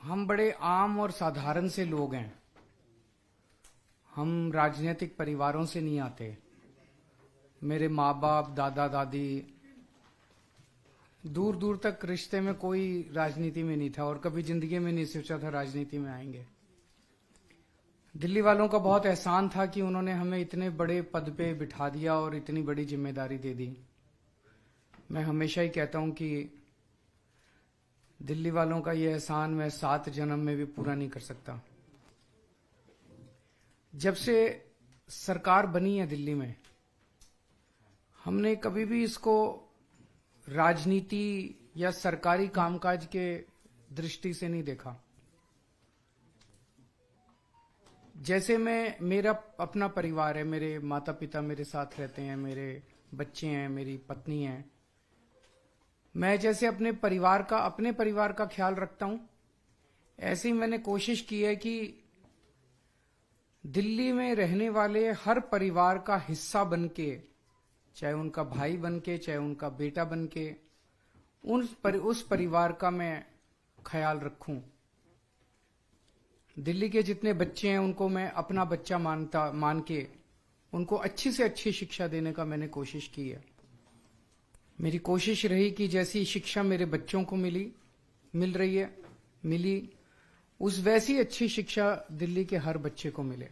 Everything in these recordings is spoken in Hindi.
हम बड़े आम और साधारण से लोग हैं। हम राजनीतिक परिवारों से नहीं आते। मेरे माँ बाप, दादा दादी, दूर दूर तक रिश्ते में कोई राजनीति में नहीं था और कभी जिंदगी में नहीं सोचा था राजनीति में आएंगे। दिल्ली वालों का बहुत एहसान था कि उन्होंने हमें इतने बड़े पद पे बिठा दिया और इतनी बड़ी जिम्मेदारी दे दी। मैं हमेशा ही कहता हूं कि दिल्ली वालों का ये एहसान मैं 7 जन्म में भी पूरा नहीं कर सकता। जब से सरकार बनी है दिल्ली में, हमने कभी भी इसको राजनीति या सरकारी कामकाज के दृष्टि से नहीं देखा। जैसे मेरा अपना परिवार है, मेरे माता पिता मेरे साथ रहते हैं, मेरे बच्चे हैं, मेरी पत्नी है। मैं जैसे अपने परिवार का ख्याल रखता हूं, ऐसे ही मैंने कोशिश की है कि दिल्ली में रहने वाले हर परिवार का हिस्सा बनके, चाहे उनका भाई बनके, चाहे उनका बेटा बनके, उस परिवार का मैं ख्याल रखूं। दिल्ली के जितने बच्चे हैं उनको मैं अपना बच्चा मान के उनको अच्छी से अच्छी शिक्षा देने का मैंने कोशिश की है। मेरी कोशिश रही कि जैसी शिक्षा मेरे बच्चों को मिली उस वैसी अच्छी शिक्षा दिल्ली के हर बच्चे को मिले।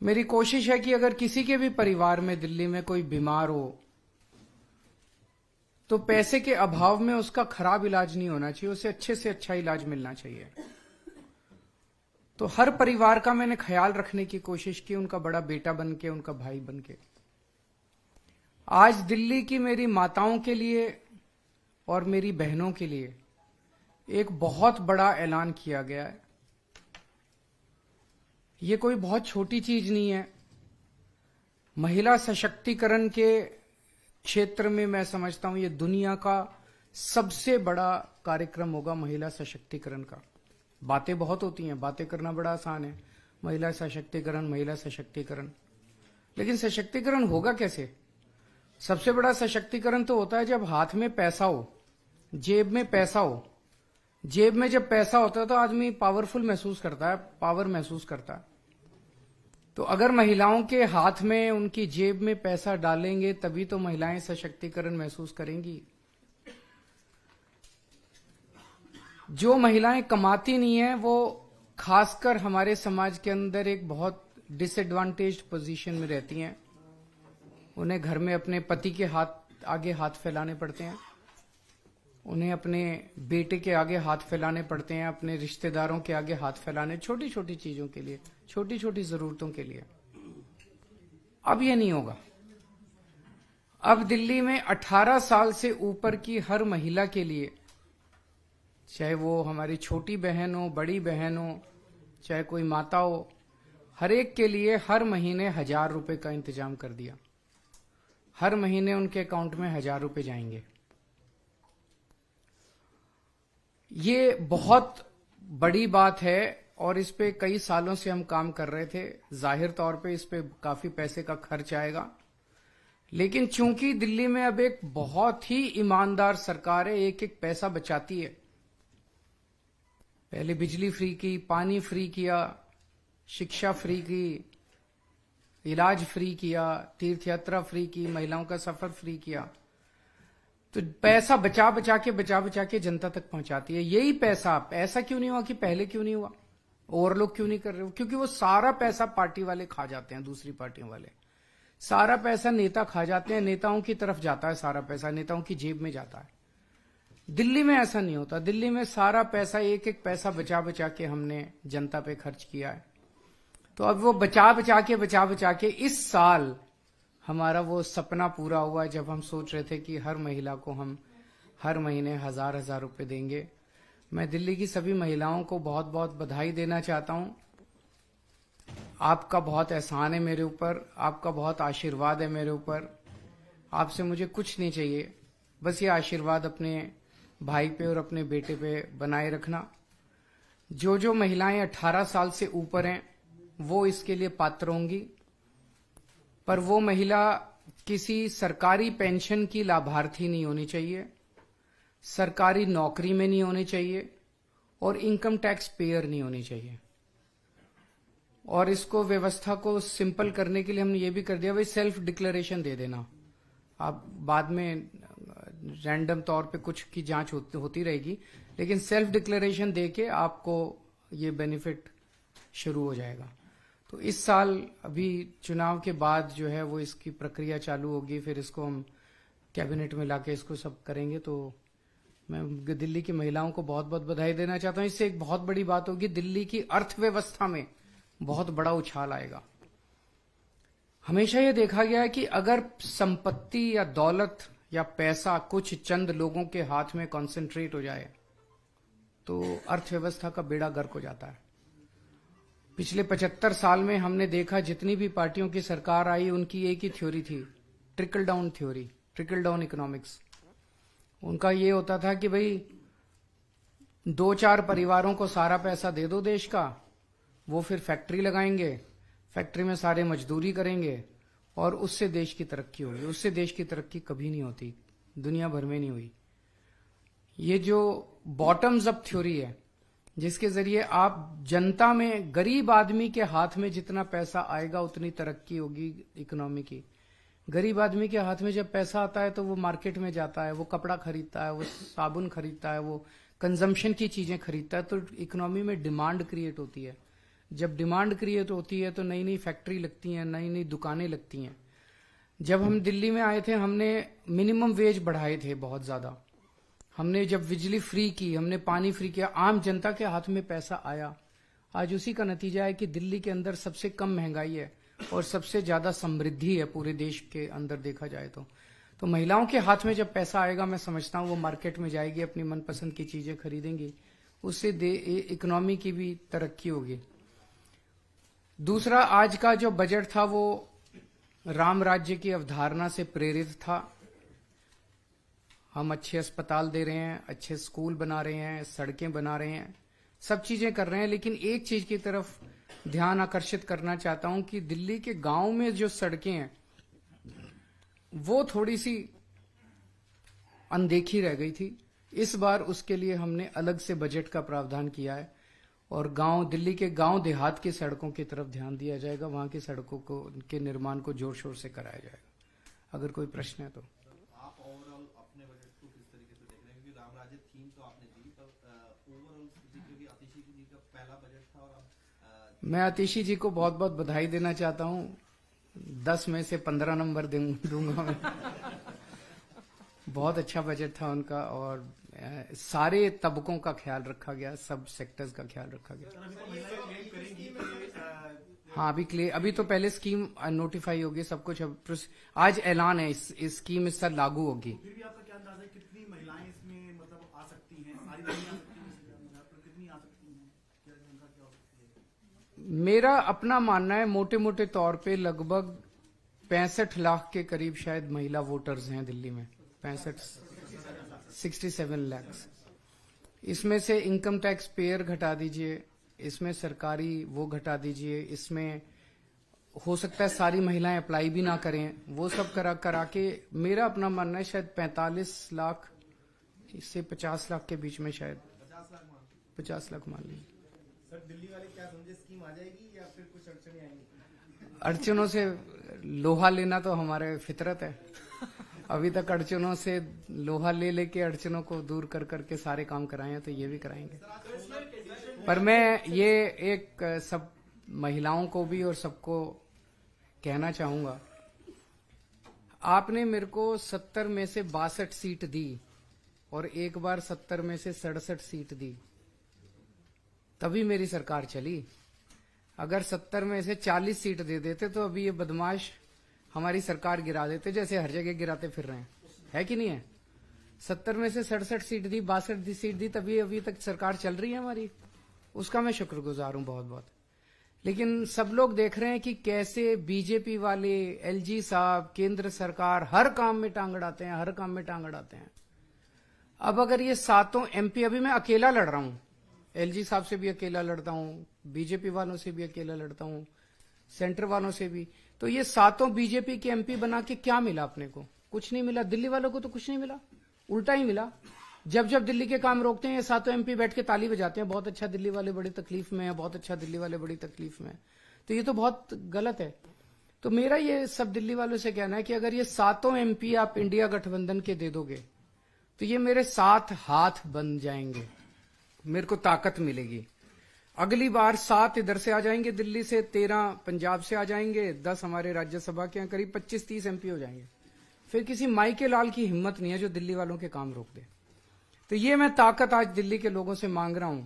मेरी कोशिश है कि अगर किसी के भी परिवार में दिल्ली में कोई बीमार हो तो पैसे के अभाव में उसका खराब इलाज नहीं होना चाहिए, उसे अच्छे से अच्छा इलाज मिलना चाहिए। तो हर परिवार का मैंने ख्याल रखने की कोशिश की, उनका बड़ा बेटा बनके, उनका भाई बनके। आज दिल्ली की मेरी माताओं के लिए और मेरी बहनों के लिए एक बहुत बड़ा ऐलान किया गया है। ये कोई बहुत छोटी चीज नहीं है। महिला सशक्तिकरण के क्षेत्र में मैं समझता हूं ये दुनिया का सबसे बड़ा कार्यक्रम होगा महिला सशक्तिकरण का। बातें बहुत होती हैं, बातें करना बड़ा आसान है, महिला सशक्तिकरण, लेकिन सशक्तिकरण होगा कैसे? सबसे बड़ा सशक्तिकरण तो होता है जब हाथ में पैसा हो, जेब में पैसा हो। जेब में जब पैसा होता है तो आदमी पावरफुल महसूस करता है, पावर महसूस करता है। तो अगर महिलाओं के हाथ में, उनकी जेब में पैसा डालेंगे तभी तो महिलाएं सशक्तिकरण महसूस करेंगी। जो महिलाएं कमाती नहीं है वो खासकर हमारे समाज के अंदर एक बहुत डिसएडवांटेज्ड पोजीशन में रहती हैं। उन्हें घर में अपने पति के आगे हाथ फैलाने पड़ते हैं, उन्हें अपने बेटे के आगे हाथ फैलाने पड़ते हैं, अपने रिश्तेदारों के आगे हाथ फैलाने, छोटी छोटी चीजों के लिए, छोटी छोटी जरूरतों के लिए। अब ये नहीं होगा। अब दिल्ली में 18 साल से ऊपर की हर महिला के लिए, चाहे वो हमारी छोटी बहन हो, बड़ी बहन हो, चाहे कोई माता हो, हर एक के लिए हर महीने 1000 रुपए का इंतजाम कर दिया। हर महीने उनके अकाउंट में 1000 रुपए जाएंगे। ये बहुत बड़ी बात है और इस पे कई सालों से हम काम कर रहे थे। जाहिर तौर पे इस पे काफी पैसे का खर्च आएगा, लेकिन चूंकि दिल्ली में अब एक बहुत ही ईमानदार सरकार है, एक एक पैसा बचाती है। पहले बिजली फ्री की, पानी फ्री किया, शिक्षा फ्री की, इलाज फ्री किया, तीर्थ यात्रा फ्री की, महिलाओं का सफर फ्री किया। तो पैसा बचा बचा के जनता तक पहुंचाती है। यही पैसा, ऐसा क्यों नहीं हुआ कि पहले क्यों नहीं हुआ, और लोग क्यों नहीं कर रहे हो? क्योंकि वो सारा पैसा पार्टी वाले खा जाते हैं, दूसरी पार्टियों वाले सारा पैसा नेता खा जाते हैं, नेताओं की तरफ जाता है, सारा पैसा नेताओं की जेब में जाता है। दिल्ली में ऐसा नहीं होता। दिल्ली में सारा पैसा, एक एक पैसा बचा के हमने जनता पे खर्च किया है। तो अब वो बचा के इस साल हमारा वो सपना पूरा हुआ जब हम सोच रहे थे कि हर महिला को हम हर महीने 1000 रुपए देंगे। मैं दिल्ली की सभी महिलाओं को बहुत बहुत बधाई देना चाहता हूं। आपका बहुत एहसान है मेरे ऊपर, आपका बहुत आशीर्वाद है मेरे ऊपर। आपसे मुझे कुछ नहीं चाहिए, बस ये आशीर्वाद अपने भाई पे और अपने बेटे पे बनाए रखना। जो महिलाएं 18 साल से ऊपर हैं वो इसके लिए पात्र होंगी, पर वो महिला किसी सरकारी पेंशन की लाभार्थी नहीं होनी चाहिए, सरकारी नौकरी में नहीं होनी चाहिए, और इनकम टैक्स पेयर नहीं होनी चाहिए। और इसको व्यवस्था को सिंपल करने के लिए हमने ये भी कर दिया, भाई सेल्फ डिक्लेरेशन दे देना। आप बाद में रैंडम तौर पे कुछ की जांच होती रहेगी, लेकिन सेल्फ डिक्लेरेशन देके आपको ये बेनिफिट शुरू हो जाएगा। तो इस साल अभी चुनाव के बाद जो है वो इसकी प्रक्रिया चालू होगी, फिर इसको हम कैबिनेट में लाके इसको सब करेंगे। तो मैं दिल्ली की महिलाओं को बहुत बहुत बधाई देना चाहता हूं। इससे एक बहुत बड़ी बात होगी, दिल्ली की अर्थव्यवस्था में बहुत बड़ा उछाल आएगा। हमेशा ये देखा गया है कि अगर संपत्ति या दौलत या पैसा कुछ चंद लोगों के हाथ में कॉन्सेंट्रेट हो जाए तो अर्थव्यवस्था का बेड़ा गर्क हो जाता है। पिछले 75 साल में हमने देखा, जितनी भी पार्टियों की सरकार आई उनकी एक ही थ्योरी थी, trickle down theory, trickle down economics. उनका ये होता था कि भाई 2-4 परिवारों को सारा पैसा दे दो देश का, वो फिर फैक्ट्री लगाएंगे, फैक्ट्री में सारे मजदूरी करेंगे और उससे देश की तरक्की होगी। उससे देश की तरक्की कभी नहीं होती, दुनिया भर में नहीं हुई। ये जो बॉटम्स अप थ्योरी है, जिसके जरिए आप जनता में, गरीब आदमी के हाथ में जितना पैसा आएगा उतनी तरक्की होगी इकोनॉमी की। गरीब आदमी के हाथ में जब पैसा आता है तो वो मार्केट में जाता है, वो कपड़ा खरीदता है, वो साबुन खरीदता है, वो कंजम्पशन की चीजें खरीदता है, तो इकोनॉमी में डिमांड क्रिएट होती है। जब डिमांड क्रिएट होती है तो नई नई फैक्ट्री लगती हैं, नई नई दुकानें लगती हैं। जब हम दिल्ली में आए थे, हमने मिनिमम वेज बढ़ाए थे बहुत ज्यादा। हमने जब बिजली फ्री की, हमने पानी फ्री किया, आम जनता के हाथ में पैसा आया। आज उसी का नतीजा है कि दिल्ली के अंदर सबसे कम महंगाई है और सबसे ज्यादा समृद्धि है पूरे देश के अंदर देखा जाए तो महिलाओं के हाथ में जब पैसा आएगा, मैं समझता हूं वो मार्केट में जाएगी, अपनी मनपसंद की चीजें खरीदेंगी, उससे इकोनॉमी की भी तरक्की होगी। दूसरा, आज का जो बजट था वो राम राज्य की अवधारणा से प्रेरित था। हम अच्छे अस्पताल दे रहे हैं, अच्छे स्कूल बना रहे हैं, सड़कें बना रहे हैं, सब चीजें कर रहे हैं, लेकिन एक चीज की तरफ ध्यान आकर्षित करना चाहता हूं कि दिल्ली के गांव में जो सड़कें हैं वो थोड़ी सी अनदेखी रह गई थी। इस बार उसके लिए हमने अलग से बजट का प्रावधान किया है और दिल्ली के गांव देहात की सड़कों की तरफ ध्यान दिया जाएगा। वहां की सड़कों को के निर्माण को जोर शोर से कराया जाएगा। अगर कोई प्रश्न है तो। आप ओवरऑल अपने बजट को किस तरीके से देख रहे हैं, क्योंकि राम राज्य थीम तो आपने दी, पर ओवरऑल क्योंकि आतिशी जी का पहला बजट था और अब मैं आतिशी जी को बहुत बहुत बधाई देना चाहता हूं। 10 में से 15 नंबर दूंगा मैं। बहुत अच्छा बजट था उनका और सारे तबकों का ख्याल रखा गया, सब सेक्टर्स का ख्याल रखा गया। हाँ, अभी तो पहले स्कीम नोटिफाई होगी, सब कुछ अब आज ऐलान है, इस स्कीम इस साल लागू होगी। फिर भी आपका क्या अंदाजा है, कितनी महिलाएं इसमें मतलब आ सकती हैं? सारी नहीं आ सकती हैं, कितनी आ सकती हैं? क्या उनका क्या हो सकती है? मेरा अपना मानना है, मोटे मोटे तौर पे लगभग 65 लाख के करीब शायद महिला वोटर्स हैं दिल्ली में। 67 लाख। इसमें से इनकम टैक्स पेयर घटा दीजिए, इसमें सरकारी वो घटा दीजिए, इसमें हो सकता है सारी महिलाएं अप्लाई भी ना करें, वो सब करा के मेरा अपना मानना है शायद 45 लाख से 50 लाख के बीच में, शायद 50 लाख मान लीजिए। सर, दिल्ली वाले क्या समझे, स्कीम आ जाएगी या फिर कुछ अड़चने आएंगी? अड़चनों से लोहा लेना तो हमारे फितरत है। अभी तक अड़चनों से लोहा ले लेके अड़चनों को दूर कर करके सारे काम कराए हैं, तो ये भी कराएंगे। पर मैं ये एक सब महिलाओं को भी और सबको कहना चाहूंगा, आपने मेरे को 70 में से 62 सीट दी और एक बार 70 में से 67 सीट दी, तभी मेरी सरकार चली। अगर 70 में से 40 सीट दे देते तो अभी ये बदमाश हमारी सरकार गिरा देते, जैसे हर जगह गिराते फिर रहे हैं, है कि नहीं है? 70 में से 67 सीट दी, 62 सीट दी, तभी अभी तक सरकार चल रही है हमारी। उसका मैं शुक्रगुजार हूं बहुत बहुत। लेकिन सब लोग देख रहे हैं कि कैसे बीजेपी वाले, एलजी साहब, केंद्र सरकार हर काम में टांग अड़ाते हैं, हर काम में टांग अड़ाते हैं। अब अगर ये 7 एमपी, अभी मैं अकेला लड़ रहा हूं, एलजी साहब से भी अकेला लड़ता हूं, बीजेपी वालों से भी अकेला लड़ता हूं, सेंटर वालों से भी, तो ये 7 बीजेपी के एमपी बना के क्या मिला अपने को? कुछ नहीं मिला। दिल्ली वालों को तो कुछ नहीं मिला, उल्टा ही मिला। जब जब दिल्ली के काम रोकते हैं ये सातों एमपी बैठ के ताली बजाते हैं, बहुत अच्छा दिल्ली वाले बड़ी तकलीफ में है, बहुत अच्छा दिल्ली वाले बड़ी तकलीफ में है। तो ये तो बहुत गलत है। तो मेरा ये सब दिल्ली वालों से कहना है कि अगर ये सातों एमपी आप इंडिया गठबंधन के दे दोगे तो ये मेरे 7 हाथ बन जाएंगे, मेरे को ताकत मिलेगी। अगली बार 7 इधर से आ जाएंगे दिल्ली से, 13 पंजाब से आ जाएंगे, 10 हमारे राज्यसभा के, करीब 25-30 एमपी हो जाएंगे। फिर किसी माई के लाल की हिम्मत नहीं है जो दिल्ली वालों के काम रोक दे। तो ये मैं ताकत आज दिल्ली के लोगों से मांग रहा हूं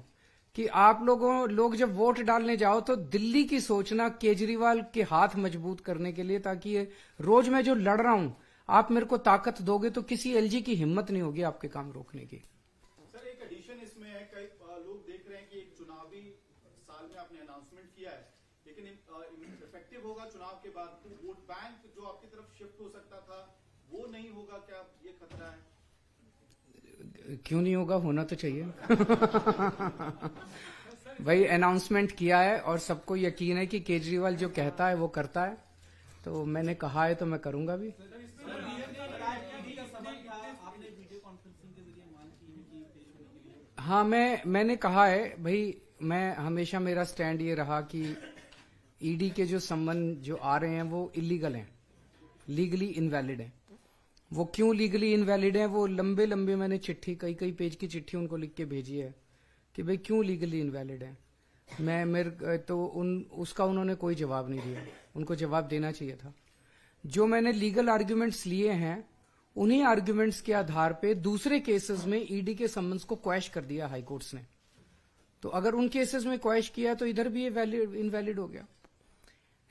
कि आप लोग जब वोट डालने जाओ तो दिल्ली की सोचना केजरीवाल के हाथ मजबूत करने के लिए, ताकि ये रोज मैं जो लड़ रहा हूं आप मेरे को ताकत दोगे तो किसी एलजी की हिम्मत नहीं होगी आपके काम रोकने की। सर एक एडिशन इसमें है, कई लोग देख रहे हैं कि एक चुनावी साल में आपने अनाउंसमेंट किया है, लेकिन इफेक्टिव होगा चुनाव के बाद, तो वोट बैंक जो आपकी तरफ शिफ्ट हो सकता था वो नहीं होगा, क्या ये खतरा है? क्यों नहीं होगा, होना तो चाहिए। भाई अनाउंसमेंट किया है और सबको यकीन है कि केजरीवाल जो कहता है वो करता है, तो मैंने कहा है तो मैं करूंगा भी। हाँ, मैंने कहा है भाई, मैं हमेशा मेरा स्टैंड ये रहा कि ईडी के जो संबंध जो आ रहे हैं वो इलीगल हैं, लीगली इनवैलिड हैं। वो क्यों लीगली इनवैलिड हैं, वो लंबे लंबे मैंने चिट्ठी, कई पेज की चिट्ठी उनको लिख के भेजी है कि भाई क्यों लीगली इनवैलिड है। उसका उन्होंने कोई जवाब नहीं दिया, उनको जवाब देना चाहिए था। जो मैंने लीगल आर्ग्यूमेंट्स लिए हैं उन्हीं आर्ग्यूमेंट्स के आधार पे दूसरे केसेस में ईडी के समन्स को क्वैश कर दिया हाई कोर्ट्स ने। तो अगर उन केसेस में क्वैश किया तो इधर भी ये इनवैलिड हो गया,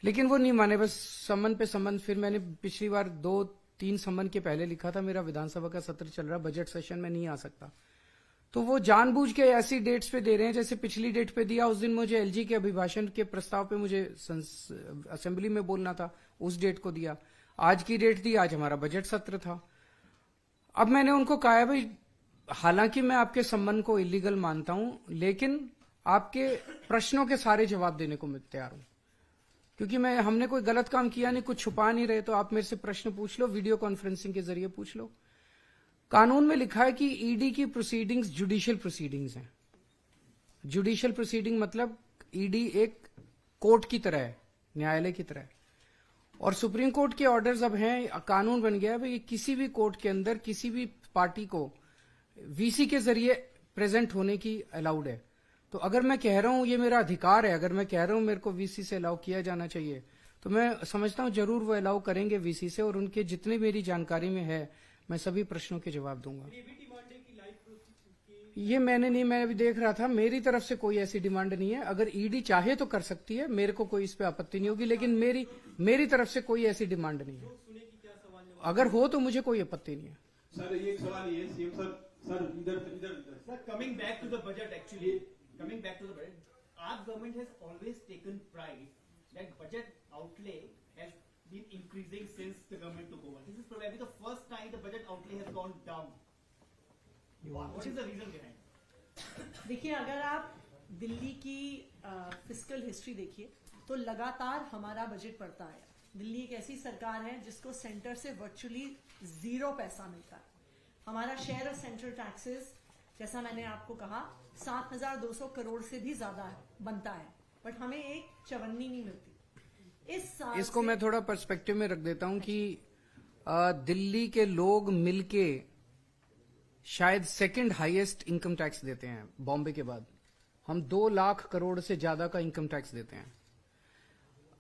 लेकिन वो नहीं माने, बस समन पे समन। फिर मैंने पिछली बार 2-3 समन के पहले लिखा था मेरा विधानसभा का सत्र चल रहा, बजट सेशन में नहीं आ सकता, तो वो जानबूझ के ऐसी डेट्स पे दे रहे हैं। जैसे पिछली डेट पे दिया, उस दिन मुझे एलजी के अभिभाषण के प्रस्ताव पे मुझे असेंबली में बोलना था, उस डेट को दिया। आज की डेट दी, आज हमारा बजट सत्र था। अब मैंने उनको कहा है भाई, हालांकि मैं आपके संबंध को इलीगल मानता हूं, लेकिन आपके प्रश्नों के सारे जवाब देने को मैं तैयार हूं, क्योंकि हमने कोई गलत काम किया नहीं, कुछ छुपा नहीं रहे। तो आप मेरे से प्रश्न पूछ लो, वीडियो कॉन्फ्रेंसिंग के जरिए पूछ लो। कानून में लिखा है कि ईडी की प्रोसीडिंग्स जुडिशियल प्रोसीडिंग्स हैं। जुडिशियल प्रोसीडिंग मतलब ईडी एक कोर्ट की तरह है, न्यायालय की तरह है। और सुप्रीम कोर्ट के ऑर्डर्स अब हैं, कानून बन गया है भाई, किसी भी कोर्ट के अंदर किसी भी पार्टी को वीसी के जरिए प्रेजेंट होने की अलाउड है। तो अगर मैं कह रहा हूं ये मेरा अधिकार है, अगर मैं कह रहा हूं मेरे को वीसी से अलाउ किया जाना चाहिए, तो मैं समझता हूं जरूर वो अलाउ करेंगे वीसी से, और उनके जितने मेरी जानकारी में है मैं सभी प्रश्नों के जवाब दूंगा। ये मैं अभी देख रहा था, मेरी तरफ से कोई ऐसी डिमांड नहीं है। अगर ईडी चाहे तो कर सकती है, मेरे को कोई इस पे आपत्ति नहीं होगी, लेकिन मेरी तरफ से कोई ऐसी डिमांड नहीं है। अगर हो तो मुझे कोई आपत्ति नहीं है। सर ये सवाल ये सीएम सर इधर sir, coming back to the budget, actually coming back to the budget, our government has always taken pride that budget outlay has been increasing since the government took over. This is probably the first time the budget outlay has gone down. What is the reason behind? देखिए, अगर आप दिल्ली की फिस्कल हिस्ट्री देखिए तो लगातार हमारा बजट बढ़ता है। दिल्ली एक ऐसी सरकार है जिसको सेंटर से वर्चुअली 0 पैसा मिलता है। हमारा शेयर ऑफ सेंट्रल टैक्सेस, जैसा मैंने आपको कहा, 7,200 करोड़ से भी ज्यादा बनता है, बट हमें एक चवन्नी नहीं मिलती। इस साल इसको मैं थोड़ा पर्सपेक्टिव में रख देता हूं कि दिल्ली के लोग मिलके शायद सेकंड हाईएस्ट इनकम टैक्स देते हैं बॉम्बे के बाद। हम 2 लाख करोड़ से ज्यादा का इनकम टैक्स देते हैं।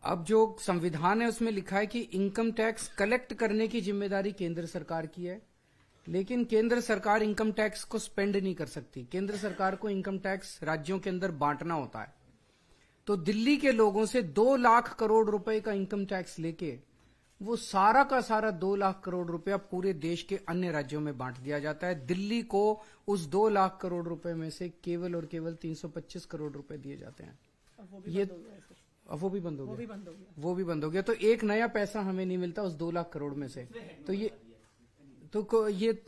अब जो संविधान है उसमें लिखा है कि इनकम टैक्स कलेक्ट करने की जिम्मेदारी केंद्र सरकार की है, लेकिन केंद्र सरकार इनकम टैक्स को स्पेंड नहीं कर सकती। केंद्र सरकार को इनकम टैक्स राज्यों के अंदर बांटना होता है। तो दिल्ली के लोगों से 2 लाख करोड़ रुपए का इनकम टैक्स लेके वो सारा का सारा 2 लाख करोड़ रुपया पूरे देश के अन्य राज्यों में बांट दिया जाता है। दिल्ली को उस 2 लाख करोड़ रुपए में से केवल और केवल 325 करोड़ रुपए दिए जाते हैं। ये अब वो भी बंद हो गया, वो भी बंद हो गया। तो एक नया पैसा हमें नहीं मिलता उस 2 लाख करोड़ में से। तो ये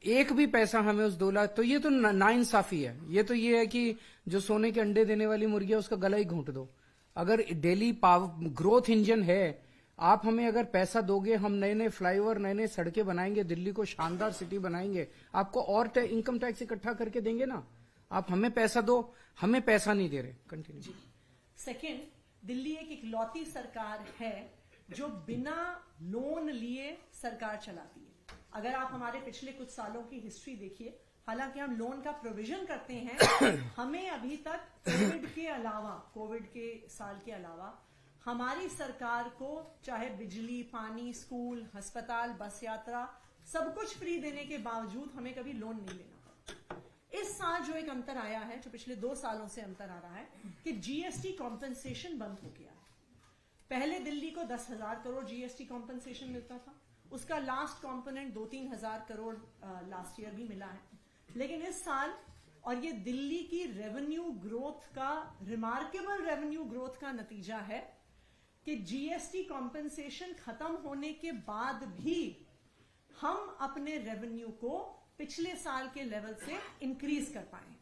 एक भी पैसा हमें उस 2 लाख, तो ये तो नाइंसाफी है। ये तो ये है कि जो सोने के अंडे देने वाली मुर्गी है उसका गला ही घोंट दो। अगर डेली ग्रोथ इंजन है आप हमें अगर पैसा दोगे, हम नए नए फ्लाईओवर, नए नए सड़कें बनाएंगे, दिल्ली को शानदार सिटी बनाएंगे, आपको और इनकम टैक्स इकट्ठा करके देंगे ना। आप हमें पैसा दो, हमें पैसा नहीं दे रहे। कंटिन्यू। सेकेंड, दिल्ली एक इकलौती सरकार है जो बिना लोन लिए सरकार चलाती है। अगर आप हमारे पिछले कुछ सालों की हिस्ट्री देखिए, हालांकि हम लोन का प्रोविजन करते हैं, हमें अभी तक कोविड के साल के अलावा हमारी सरकार को चाहे बिजली, पानी, स्कूल, अस्पताल, बस यात्रा सब कुछ फ्री देने के बावजूद हमें कभी लोन नहीं लेना पड़ा। इस साल जो एक अंतर आया है, जो पिछले 2 सालों से अंतर आ रहा है कि जीएसटी कॉम्पेंसेशन बंद हो गया है। पहले दिल्ली को 10,000 करोड़ जीएसटी कॉम्पेंसेशन मिलता था, उसका लास्ट कंपोनेंट 2-3 हजार करोड़ लास्ट ईयर भी मिला है। लेकिन इस साल, और ये दिल्ली की रेवेन्यू ग्रोथ का, रिमार्केबल रेवेन्यू ग्रोथ का नतीजा है कि जीएसटी कॉम्पेंसेशन खत्म होने के बाद भी हम अपने रेवेन्यू को पिछले साल के लेवल से इंक्रीज कर पाए।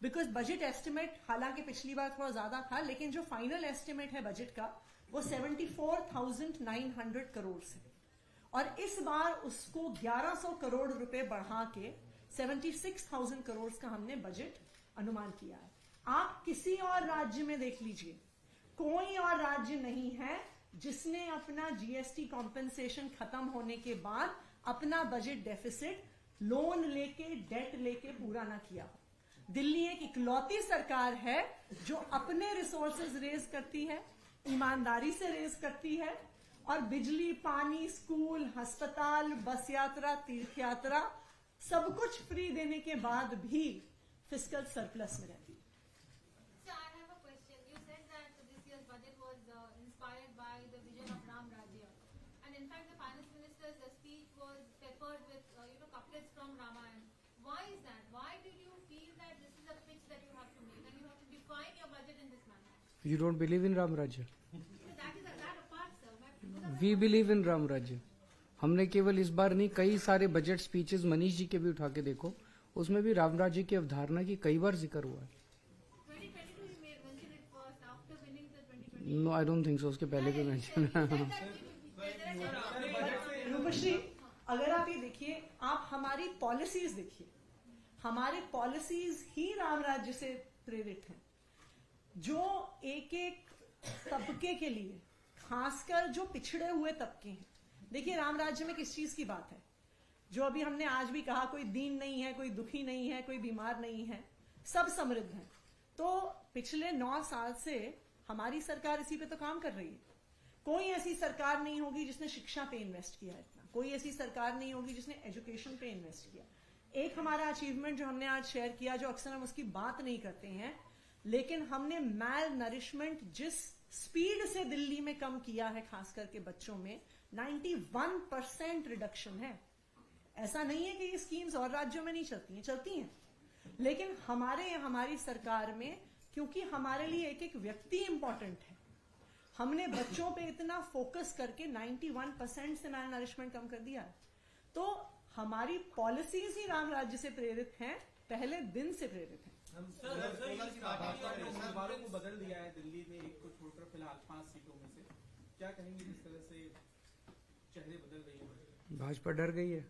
बिकॉज बजट एस्टिमेट, हालांकि पिछली बार थोड़ा ज्यादा था, लेकिन जो फाइनल एस्टिमेट है बजट का वो 74,900 करोड़ से, और इस बार उसको 1100 करोड़ रुपए बढ़ा के 76,000 करोड़ का हमने बजट अनुमान किया है। आप किसी और राज्य में देख लीजिए, कोई और राज्य नहीं है जिसने अपना जीएसटी कॉम्पेंसेशन खत्म होने के बाद अपना बजट डेफिसिट लोन लेके, डेट लेके पूरा ना किया। दिल्ली एक इकलौती सरकार है जो अपने रिसोर्सेज रेज करती है, ईमानदारी से रेज करती है, और बिजली, पानी, स्कूल, अस्पताल, बस यात्रा, तीर्थ यात्रा सब कुछ फ्री देने के बाद भी फिस्कल सरप्लस में रहती है। So I have a question. You said that this year's budget was inspired by the vision of Ram Rajya, and in fact, the finance minister's speech was peppered with couplets from Ramayana. Why is that? Why did you feel that this is a pitch that you have to make, and you have to define your budget in this manner? You don't believe in Ram Rajya? So that is that apart, sir. We believe in Ram Rajya. हमने केवल इस बार नहीं, कई सारे बजट स्पीचेस मनीष जी के भी उठा के देखो, उसमें भी राम राज्य की अवधारणा की कई बार जिक्र हुआ है। 2022 he made mention it first after winning the 2020. No, I don't think so, उसके पहले भी मेंशन। रूपश्री, अगर आप ये देखिए, आप हमारी पॉलिसीज देखिए, हमारी पॉलिसीज ही राम राज्य से प्रेरित हैं, जो एक एक तबके के लिए, खासकर जो पिछड़े हुए तबके हैं। देखिए, राम राज्य में किस चीज की बात है, जो अभी हमने आज भी कहा, कोई दीन नहीं है, कोई दुखी नहीं है, कोई बीमार नहीं है, सब समृद्ध हैं। तो पिछले 9 साल से हमारी सरकार इसी पे तो काम कर रही है। कोई ऐसी सरकार नहीं होगी जिसने शिक्षा पे इन्वेस्ट किया इतना, कोई ऐसी सरकार नहीं होगी जिसने एजुकेशन पे इन्वेस्ट किया। एक हमारा अचीवमेंट जो हमने आज शेयर किया, जो अक्सर हम उसकी बात नहीं करते हैं, लेकिन हमने मैल नरिशमेंट जिस स्पीड से दिल्ली में कम किया है, खास करके बच्चों में 91% रिडक्शन है। ऐसा नहीं है कि ये स्कीम्स और राज्यों में नहीं चलती हैं, चलती हैं, लेकिन हमारी सरकार में, क्योंकि हमारे लिए एक एक व्यक्ति इंपॉर्टेंट है, हमने बच्चों पे इतना फोकस करके 91% से मैल नरिशमेंट कम कर दिया है। तो हमारी पॉलिसीज ही राम राज्य से प्रेरित हैं, पहले दिन से प्रेरित हैं। उम्मीदवारों को बदल दिया है दिल्ली में, एक को छोड़कर फिलहाल 5 सीटों में से, क्या कहेंगे जिस तरह से चेहरे बदल रही है? भाजपा डर गई है,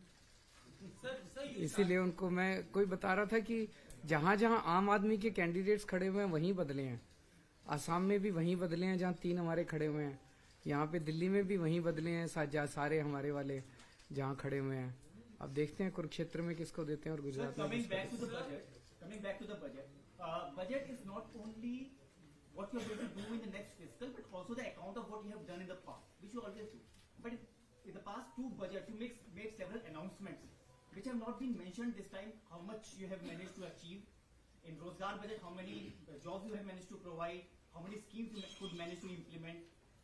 इसीलिए उनको, मैं कोई बता रहा था कि जहां जहां आम आदमी के कैंडिडेट्स खड़े हुए हैं वहीं बदले हैं। आसाम में भी वहीं बदले हैं जहां 3 हमारे खड़े हुए हैं, यहाँ पे दिल्ली में भी वहीं बदले हैं, सारे हमारे वाले जहां खड़े हुए हैं। अब देखते हैं कुरुक्षेत्र में किसको देते हैं और गुजरात में Coming किसको back देते to the budget, budget is not only what you are going to do in the next fiscal, but also the account of what you have done in the past, which you always do. But in the past 2 budgets, you made several announcements, which have not been mentioned this time. How much you have managed to achieve in Rozgar budget? How many jobs you have managed to provide? How many schemes you could manage to implement?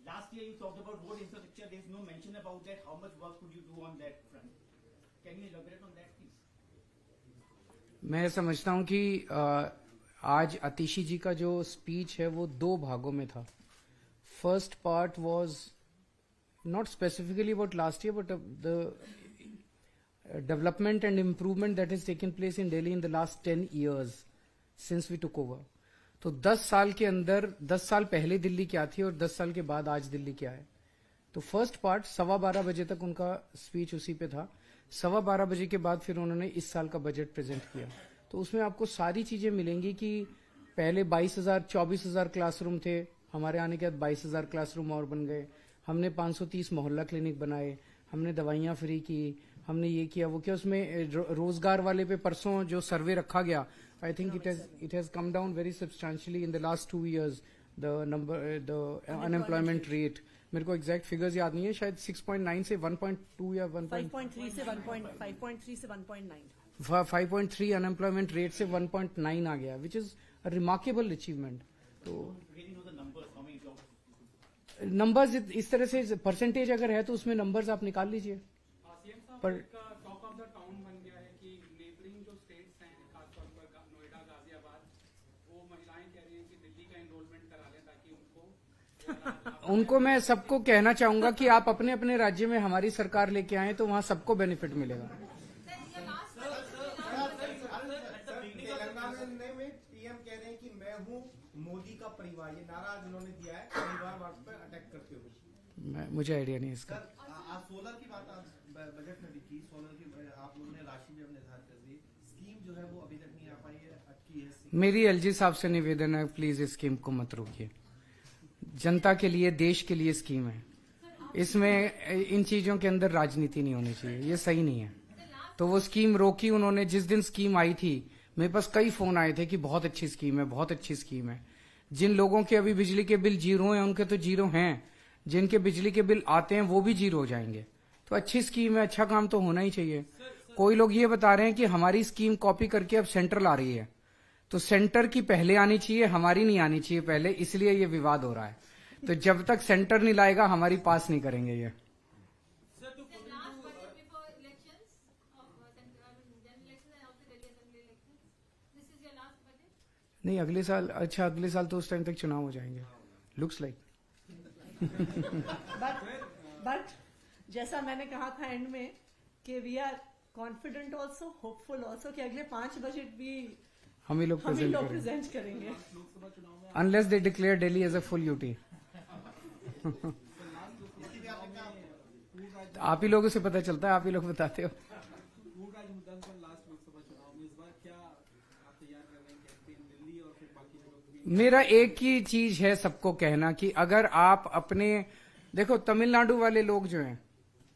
Last year you talked about road infrastructure. There is no mention about that. How much work could you do on that front? Can you elaborate on that, please? मैं समझता हूं कि आज आतिशी जी का जो स्पीच है वो 2 भागों में था। First part was not specifically about last year, but the development and improvement that is taken place in Delhi in the last 10 years since we took over. तो 10 साल के अंदर, 10 साल पहले दिल्ली क्या थी और 10 साल के बाद आज दिल्ली क्या है। तो फर्स्ट पार्ट 12:15 बजे तक उनका स्पीच उसी पे था। 12:15 बजे के बाद फिर उन्होंने इस साल का बजट प्रेजेंट किया। तो उसमें आपको सारी चीजें मिलेंगी कि पहले 24,000 क्लासरूम थे, हमारे आने के बाद 22,000 क्लासरूम और बन गए। हमने 530 मोहल्ला क्लिनिक बनाए, हमने दवाइयां फ्री की, हमने ये किया वो किया। उसमें रोजगार वाले पे परसों जो सर्वे रखा गया, I think it has come down very substantially in the last 2 years the unemployment rate. मेरे को एग्जैक्ट फिगर्स याद नहीं है, शायद 6.9 से 1.2 या 5.3 से 1.9 5.3 अनएम्प्लॉयमेंट रेट से 1.9 आ गया, which is a remarkable achievement. तो Really know the numbers, how many jobs? Numbers इस तरह से परसेंटेज अगर है तो उसमें नंबर्स आप निकाल लीजिए। सीएम साहब पर- एक टॉक ऑफ द टाउन बन गया है कि नेबरिंग जो स्टेट्स हैं, खासतौर पर नोएडा, गाजियाबाद, वो महिलाएं कह रही हैं कि दिल्ली का एनरोलमेंट करा लें ताकि उनको मैं सबको कहना चाहूंगा कि आप अपने अपने राज्य में हमारी सरकार लेके आए तो वहां सबको बेनिफिट मिलेगा। तेलंगाना में पीएम कह रहे हैं कि मैं हूं मोदी का परिवार, ये नारा आज उन्होंने दिया है परिवारवाद पर अटैक करते हुए। मुझे आइडिया नहीं इसका। सर आज सोलर की बात आज बजट में भी की, सोलर की आप लोगों ने राशि भी अपने निर्धारित कर दी, स्कीम जो है वो अभी तक नहीं आ पाई है, अटकी है। मेरी एलजी साहब से निवेदन है, प्लीज इस स्कीम को मत रोकिए। जनता के लिए, देश के लिए स्कीम है, इसमें इन चीजों के अंदर राजनीति नहीं होनी चाहिए, ये सही नहीं है। तो वो स्कीम रोकी उन्होंने। जिस दिन स्कीम आई थी मेरे पास कई फोन आए थे कि बहुत अच्छी स्कीम है, बहुत अच्छी स्कीम है। जिन लोगों के अभी बिजली के बिल जीरो हैं उनके तो जीरो हैं, जिनके बिजली के बिल आते हैं वो भी जीरो हो जाएंगे। तो अच्छी स्कीम है, अच्छा काम तो होना ही चाहिए। कोई लोग ये बता रहे हैं कि हमारी स्कीम कॉपी करके अब सेंट्रल आ रही है, तो सेंटर की पहले आनी चाहिए, हमारी नहीं आनी चाहिए पहले, इसलिए ये विवाद हो रहा है। तो जब तक सेंटर नहीं लाएगा हमारी पास नहीं करेंगे ये। Last budget before elections of general elections and also Delhi Assembly elections. This is your last budget? नहीं, अगले साल, अच्छा अगले साल तो उस टाइम तक चुनाव हो जाएंगे, लुक्स लाइक। बट जैसा मैंने कहा था एंड में कि we are confident also, hopeful also कि अगले 5 बजट भी हम ही लोग हम ही प्रेजेंट लोग करेंगे, प्रेजेंट करेंगे। Unless they declare Delhi as a full UT. आप ही लोगों से पता चलता है, आप ही लोग बताते हो। फूड राज्य मुद्दा पर लास्ट लोकसभा चुनाव में इस बार क्या आप तैयार कर रहे हैं कैंपेन दिल्ली और फिर बाकी जगह भी? मेरा एक ही चीज है सबको कहना कि अगर आप अपने, देखो तमिलनाडु वाले लोग जो हैं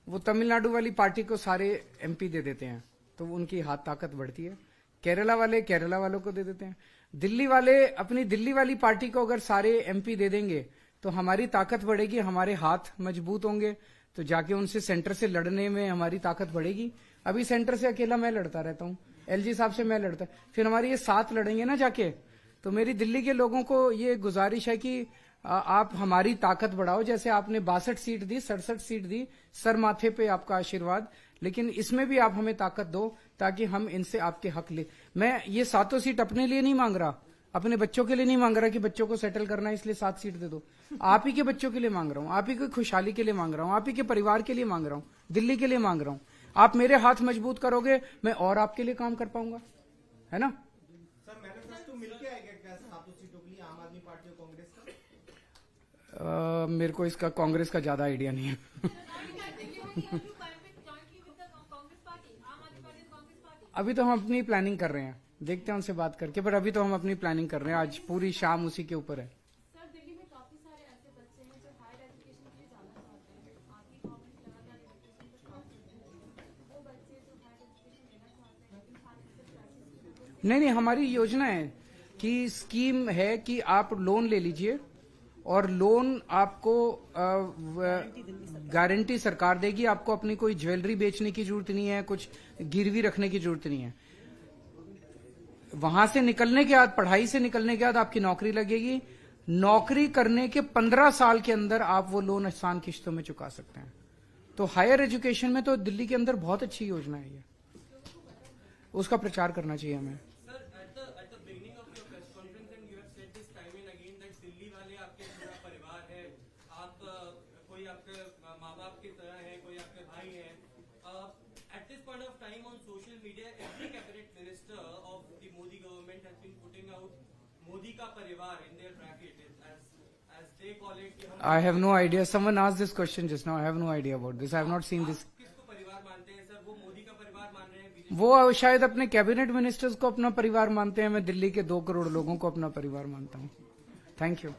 वो तमिलनाडु वाली पार्टी को सारे एमपी दे देते हैं तो उनकी हाथ ताकत बढ़ती है। केरला वाले केरला वालों को दे देते हैं। दिल्ली वाले अपनी दिल्ली वाली पार्टी को अगर सारे एमपी दे देंगे तो हमारी ताकत बढ़ेगी, हमारे हाथ मजबूत होंगे, तो जाके उनसे सेंटर से लड़ने में हमारी ताकत बढ़ेगी। अभी सेंटर से अकेला मैं लड़ता रहता हूँ, एलजी साहब से मैं लड़ता, फिर हमारी ये साथ लड़ेंगे ना जाके। तो मेरी दिल्ली के लोगों को ये गुजारिश है कि आप हमारी ताकत बढ़ाओ। जैसे आपने 62 सीट दी, 67 सीट दी, सर माथे पे आपका आशीर्वाद, लेकिन इसमें भी आप हमें ताकत दो ताकि हम इनसे आपके हक ले। मैं ये 7 सीट अपने लिए नहीं मांग रहा, अपने बच्चों के लिए नहीं मांग रहा कि बच्चों को सेटल करना है इसलिए 7 सीट दे दो। आप ही के बच्चों के लिए मांग रहा हूँ, आप ही की खुशहाली के लिए मांग रहा हूँ, आप ही के परिवार के लिए मांग रहा हूँ, दिल्ली के लिए मांग रहा हूँ। आप मेरे हाथ मजबूत करोगे मैं और आपके लिए काम कर पाऊंगा, है ना। सर मैनिफेस्टो मिलके आएगा क्या 7 सीटों के लिए, आम आदमी पार्टी और कांग्रेस का? मेरे को इसका कांग्रेस का ज्यादा आइडिया नहीं है। अभी तो हम अपनी प्लानिंग कर रहे हैं, देखते हैं उनसे बात करके, पर अभी तो हम अपनी प्लानिंग कर रहे हैं। आज पूरी शाम उसी के ऊपर है। सर दिल्ली में काफी सारे ऐसे बच्चे हैं जो हायर एजुकेशन के लिए जाना चाहते हैं, आपकी गवर्नमेंट लगातार एजुकेशन पर काम कर रही है। वो बच्चे जो हायर एजुकेशन लेना चाहते हैं लेकिन खाने से प्राइसेस नहीं, हमारी योजना है कि स्कीम है कि आप लोन ले लीजिए और लोन आपको गारंटी सरकार देगी। आपको अपनी कोई ज्वेलरी बेचने की जरूरत नहीं है, कुछ गिरवी रखने की जरूरत नहीं है। वहां से निकलने के बाद, पढ़ाई से निकलने के बाद आपकी नौकरी लगेगी। नौकरी करने के 15 साल के अंदर आप वो लोन आसान किश्तों में चुका सकते हैं। तो हायर एजुकेशन में तो दिल्ली के अंदर बहुत अच्छी योजना है ये, उसका प्रचार करना चाहिए हमें। Sir, at the beginning of your press conference, and you have said this time and again that Delhi वाले आपके पूरा परिवार है, आप कोई आपके माँ बाप की तरह है, कोई आपके भाई है। At this point of time on social media, every cabinet minister of the Modi government has been putting out Modi ka parivar in their bracket as as they call it कि हम I have no idea. Someone asked this question just now. I have no idea about this. I have not seen this. किसको परिवार मानते हैं सर? वो मोदी का परिवार मान रहे हैं, बीजेपी वो शायद अपने कैबिनेट मिनिस्टर्स को अपना परिवार मानते हैं. मैं दिल्ली के 2 करोड़ लोगों को अपना परिवार मानता हूँ. Thank you.